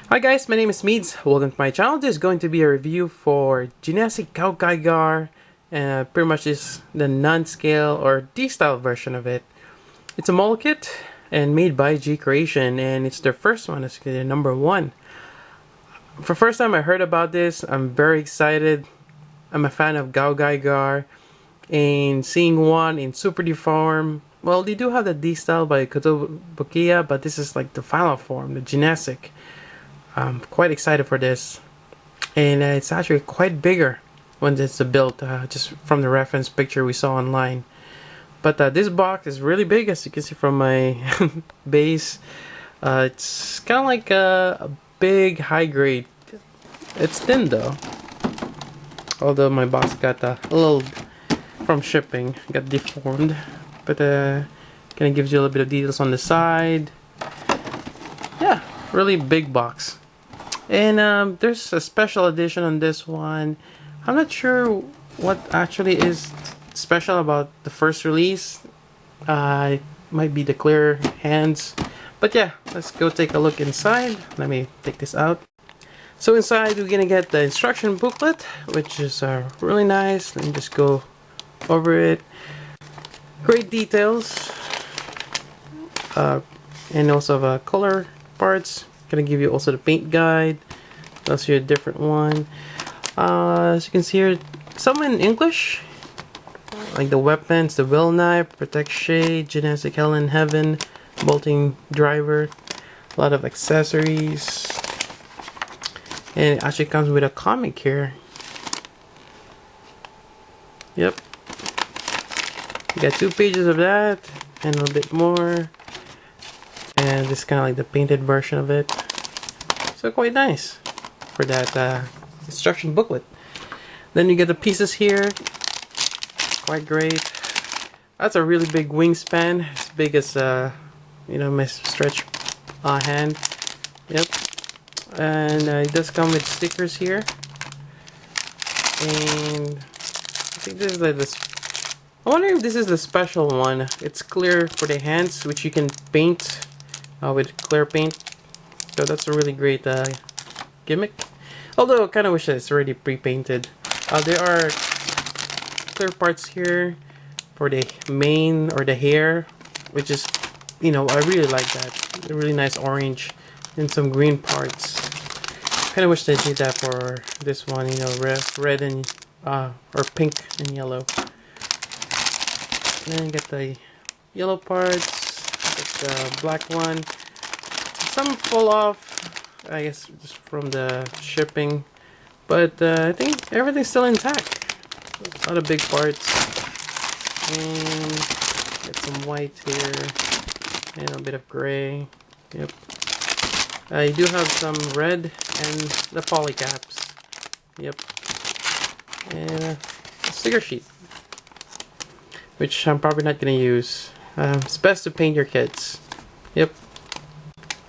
Hi guys, my name is Meads. Welcome to my channel. This is going to be a review for Genesic GaoGaiGar, and pretty much is the non-scale or D-style version of it. It's a model kit and made by GCreation, and it's their first one. It's their number one. For the first time I heard about this, I'm very excited. I'm a fan of GaoGaiGar, and seeing one in super deform. Well, they do have the D-style by Kotobukiya, but this is like the final form, the Genesic. I'm quite excited for this, and it's actually quite bigger when it's built, just from the reference picture we saw online. But this box is really big, as you can see from my base. It's kind of like a big high grade. It's thin though, although my box got a little from shipping, got deformed. But kind of gives you a little bit of details on the side. Yeah, really big box. And there's a special edition on this one. I'm not sure what actually is special about the first release. It might be the clear hands. But yeah, let's go take a look inside. Let me take this out. So inside we're gonna get the instruction booklet, which is really nice. Let me just go over it. Great details. And also color parts. Gonna give you also the paint guide. That's your different one. As you can see here, some in English, like the weapons, the will knife, protect shade, Genesic hell in heaven, bolting driver, a lot of accessories, and it actually comes with a comic here. Yep, you got 2 pages of that and a little bit more. And this is kind of like the painted version of it. So quite nice for that instruction booklet. Then you get the pieces here. Quite great. That's a really big wingspan. As big as you know, my stretch hand. Yep. And it does come with stickers here. And I think this is like this. I wonder if this is the special one. It's clear for the hands, which you can paint with clear paint. So that's a really great gimmick. Although I kind of wish that it's already pre-painted. There are clear parts here for the mane or the hair, which is, you know, I really like that. A really nice orange and some green parts. Kind of wish they did that for this one, you know, red and or pink and yellow. And then you get the yellow parts, get the black one. Some fall off, I guess, just from the shipping, but I think everything's still intact. A lot of big parts, and get some white here, and a bit of gray. Yep. You do have some red and the poly caps. Yep. And a sticker sheet, which I'm probably not gonna use. It's best to paint your kids. Yep.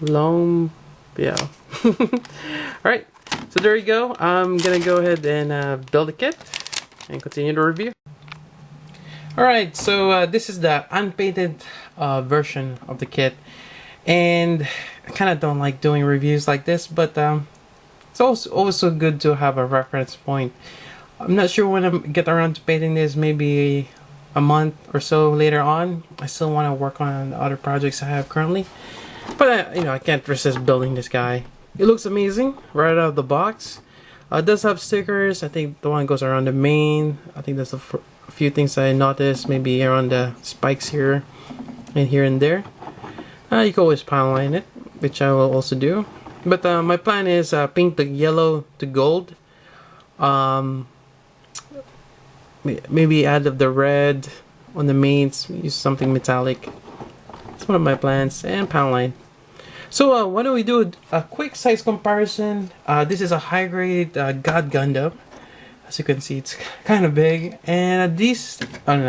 Loam, yeah. Alright, so there you go. I'm gonna go ahead and build a kit and continue the review. Alright, so this is the unpainted version of the kit, and I kind of don't like doing reviews like this, but it's also good to have a reference point. I'm not sure when I get around to painting this, maybe a month or so later on. I still want to work on other projects I have currently. But you know, I can't resist building this guy. It looks amazing right out of the box. It does have stickers. I think the one goes around the mane. I think there's a few things I noticed, maybe around the spikes here and there. You can always pile line it, which I will also do. But my plan is paint the yellow to gold. Maybe add the red on the mains. Use something metallic. One of my plans, and pound line. So why don't we do a quick size comparison. This is a high grade God Gundam. As you can see, it's kind of big, and not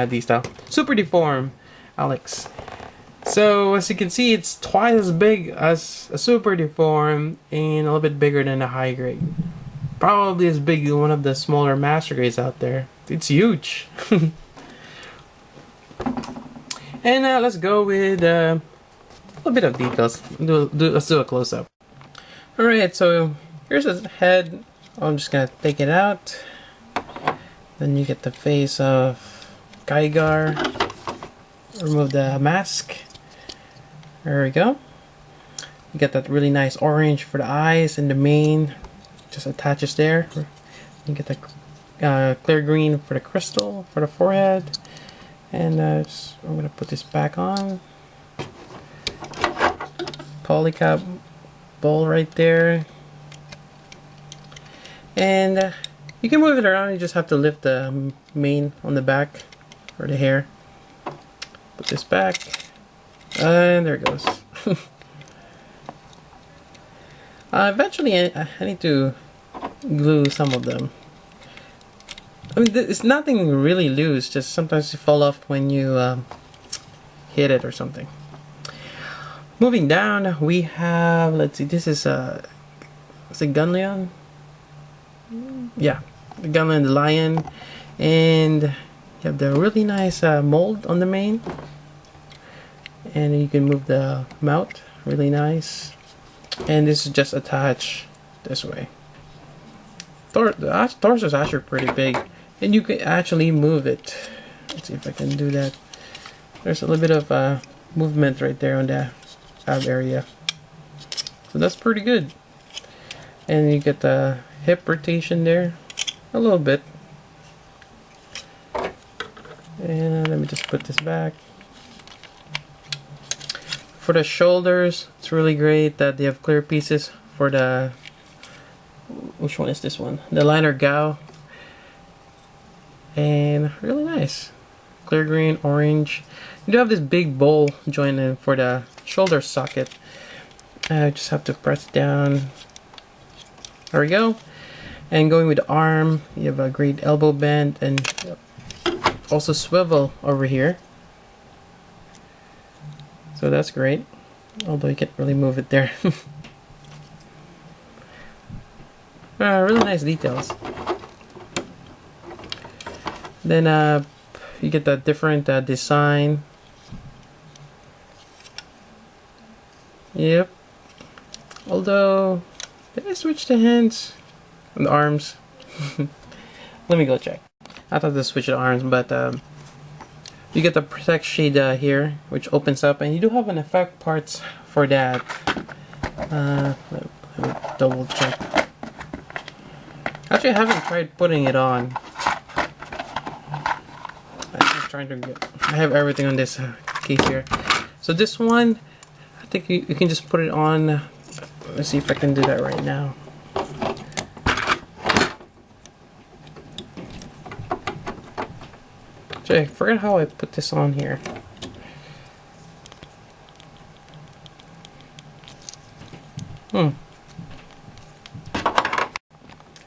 these style, super deform Alex. So as you can see, it's twice as big as a super deform and a little bit bigger than a high grade. Probably as big as one of the smaller master grades out there. It's huge. And let's go with a little bit of details. Let's do a close-up. Alright, so here's his head. I'm just gonna take it out. Then you get the face of GaoGaiGar. Remove the mask. There we go. You get that really nice orange for the eyes and the mane. Just attaches there. You get the clear green for the crystal for the forehead. And I'm gonna put this back on. Polycap bowl right there. And you can move it around. You just have to lift the mane on the back or the hair. Put this back. And there it goes. Eventually I need to glue some of them. I mean, it's nothing really loose, just sometimes you fall off when you hit it or something. Moving down, we have, let's see, this is a Gunleon? Yeah, the Gunleon, the lion. And you have the really nice mold on the mane. And you can move the mouth, really nice. And this is just attached this way. The torso is actually pretty big. And you can actually move it. Let's see if I can do that. There's a little bit of movement right there on the ab area. So that's pretty good. And you get the hip rotation there. A little bit. And let me just put this back. For the shoulders, it's really great that they have clear pieces for the... Which one is this one? The liner Gao. And really nice. Clear green, orange. You do have this big bowl joint in for the shoulder socket. I just have to press down. There we go. And going with the arm, you have a great elbow bend and also swivel over here. So that's great. Although you can't really move it there. Really nice details. Then you get the different design. Yep. Although, did I switch the hands and the arms? Let me go check. I thought they switched the arms, but you get the protect shade here, which opens up, and you do have an effect parts for that. Let me double check. Actually, I haven't tried putting it on. I have everything on this case here. So this one, I think you can just put it on. Let's see if I can do that right now. Actually, I forgot how I put this on here.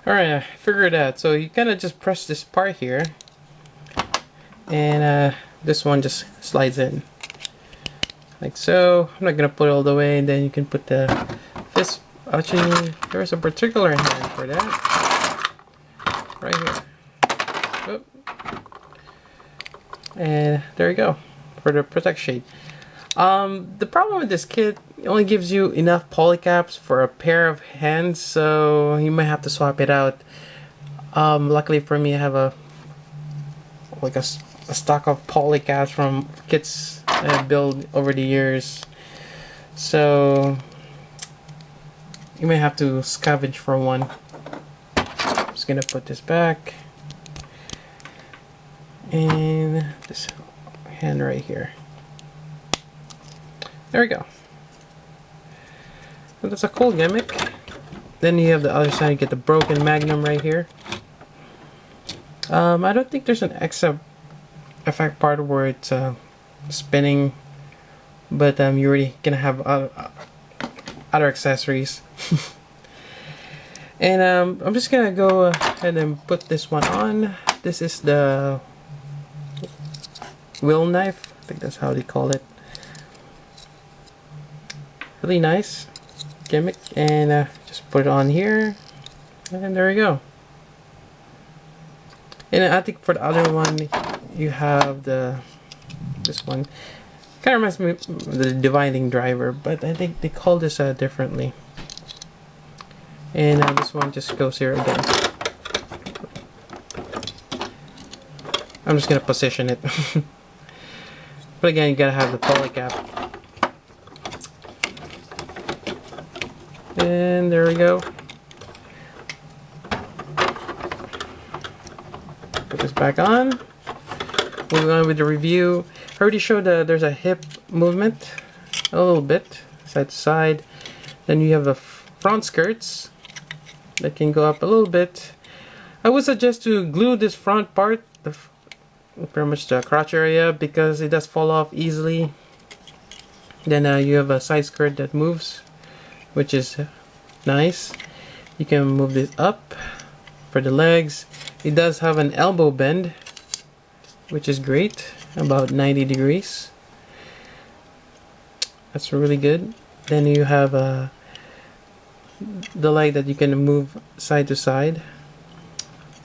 Alright, I figured it out. So you kind of just press this part here. And this one just slides in. Like so. I'm not going to put it all the way. And then you can put the fist. Actually, there's a particular hand for that. Right here. Oop. And there you go. For the protect shade. The problem with this kit, it only gives you enough polycaps for a pair of hands, so you might have to swap it out. Luckily for me, I have a stock of polycaps from kits I built over the years, so you may have to scavenge for one. I'm just gonna put this back, and this hand right here. There we go. So that's a cool gimmick. Then you have the other side, you get the broken magnum right here. I don't think there's an extra effect part where it's spinning, but you're already gonna have other accessories. And I'm just gonna go ahead and put this one on. This is the wheel knife. I think that's how they call it. Really nice gimmick, and just put it on here, and there we go. And I think for the other one, you have this one. Kind of reminds me of the dividing driver, but I think they call this differently. And this one just goes here again. I'm just gonna position it. But again, you gotta have the poly cap. And there we go. Put this back on. Moving on with the review. I already showed there's a hip movement, a little bit, side to side. Then you have the front skirts that can go up a little bit. I would suggest to glue this front part, pretty much the crotch area, because it does fall off easily. Then you have a side skirt that moves, which is nice. You can move this up for the legs. It does have an elbow bend, which is great, about 90 degrees. That's really good. Then you have the leg that you can move side to side.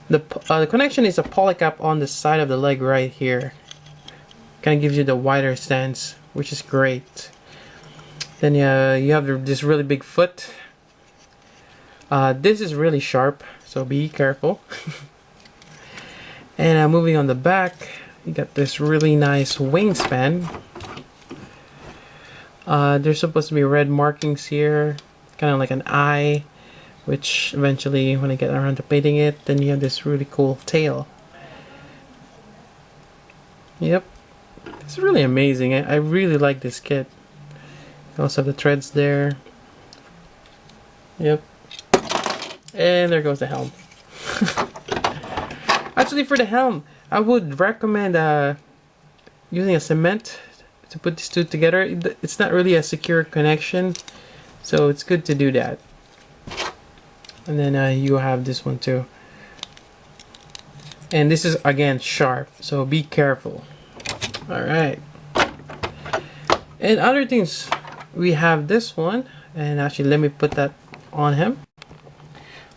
The connection is a poly cap on the side of the leg right here. Kind of gives you the wider stance, which is great. Then you have this really big foot. This is really sharp, so be careful. And moving on the back, you got this really nice wingspan. There's supposed to be red markings here, kind of like an eye, which eventually, when I get around to painting it, then you have this really cool tail. Yep, it's really amazing. I really like this kit. You also have the treads there. Yep. And there goes the helm. Actually, for the helm, I would recommend using a cement to put these two together. It's not really a secure connection, so it's good to do that. And then you have this one too. And this is again sharp, so be careful. Alright. And other things, we have this one, and actually let me put that on him.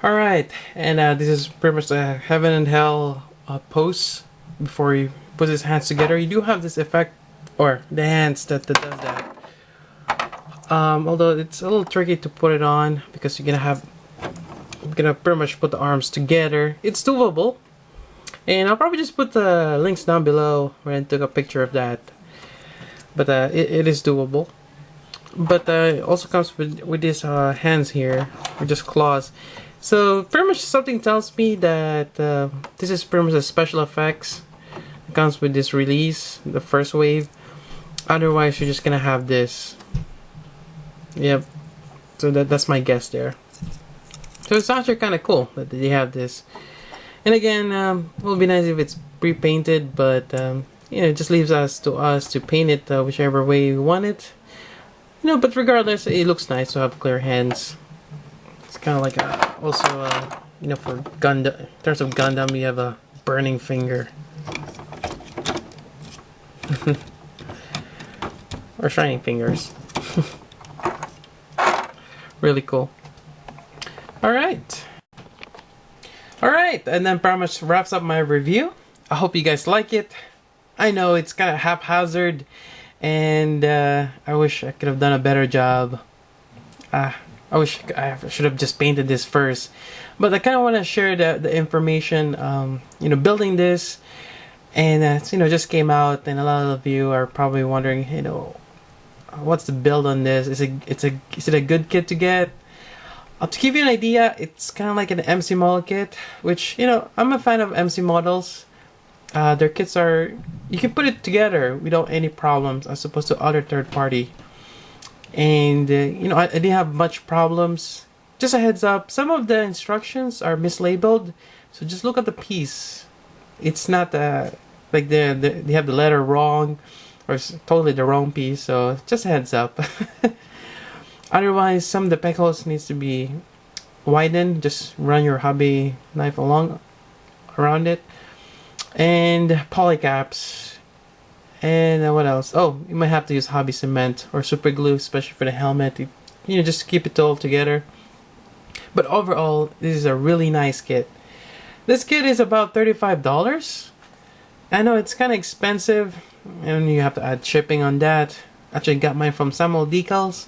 Alright, and this is pretty much the heaven and hell pose before he puts his hands together. You do have this effect, or the hands that does that. Although it's a little tricky to put it on because you're gonna pretty much put the arms together. It's doable, and I'll probably just put the links down below where I took a picture of that. But it is doable. But it also comes with these hands here, or just claws. So pretty much something tells me that this is pretty much a special effects. It comes with this release, the first wave. Otherwise, you're just gonna have this. Yep. So that's my guess there. So it's actually kind of cool that they have this. And again, it would be nice if it's pre-painted, but you know, it just leaves us to paint it whichever way we want it. You know, but regardless, it looks nice to have clear hands. It's kind of like you know, for Gundam, in terms of Gundam, you have a burning finger. Or shining fingers. Really cool. Alright, and then pretty much wraps up my review. I hope you guys like it. I know it's kind of haphazard, and I wish I could have done a better job. I wish I should have just painted this first, but I kind of want to share the information. You know, building this, and you know, just came out, and a lot of you are probably wondering, you know, what's the build on this? Is it a good kit to get? To give you an idea, it's kind of like an MC model kit, which, you know, I'm a fan of MC models. Their kits are, you can put it together without any problems as opposed to other third party. And, you know, I didn't have much problems. Just a heads up, some of the instructions are mislabeled, so just look at the piece. It's not like they have the letter wrong, or it's totally the wrong piece, so just a heads up. Otherwise, some of the peg holes needs to be widened. Just run your hobby knife around it. And polycaps. And what else? Oh, you might have to use hobby cement or super glue, especially for the helmet. You know, just to keep it all together. But overall, this is a really nice kit. This kit is about $35. I know it's kind of expensive, and you have to add shipping on that. Actually, got mine from Samuel Decals.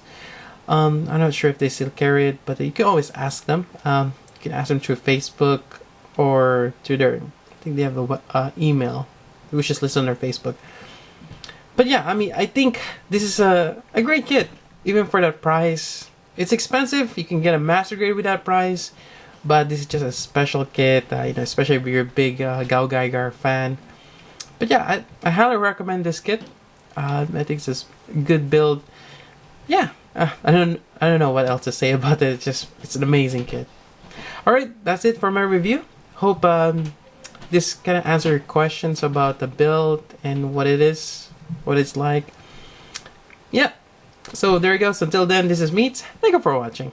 I'm not sure if they still carry it, but you can always ask them. You can ask them through Facebook or through their, I think they have a email. You should list on their Facebook. But yeah, I mean, I think this is a great kit, even for that price. It's expensive. You can get a master grade with that price, but this is just a special kit. Especially if you're a big GaoGaiGar fan. But yeah, I highly recommend this kit. I think it's a good build. Yeah, I don't know what else to say about it. It's an amazing kit. All right, that's it for my review. Hope this kind of answer your questions about the build and what it is, what it's like. Yeah. So there you go. So until then, this is Meats. Thank you for watching.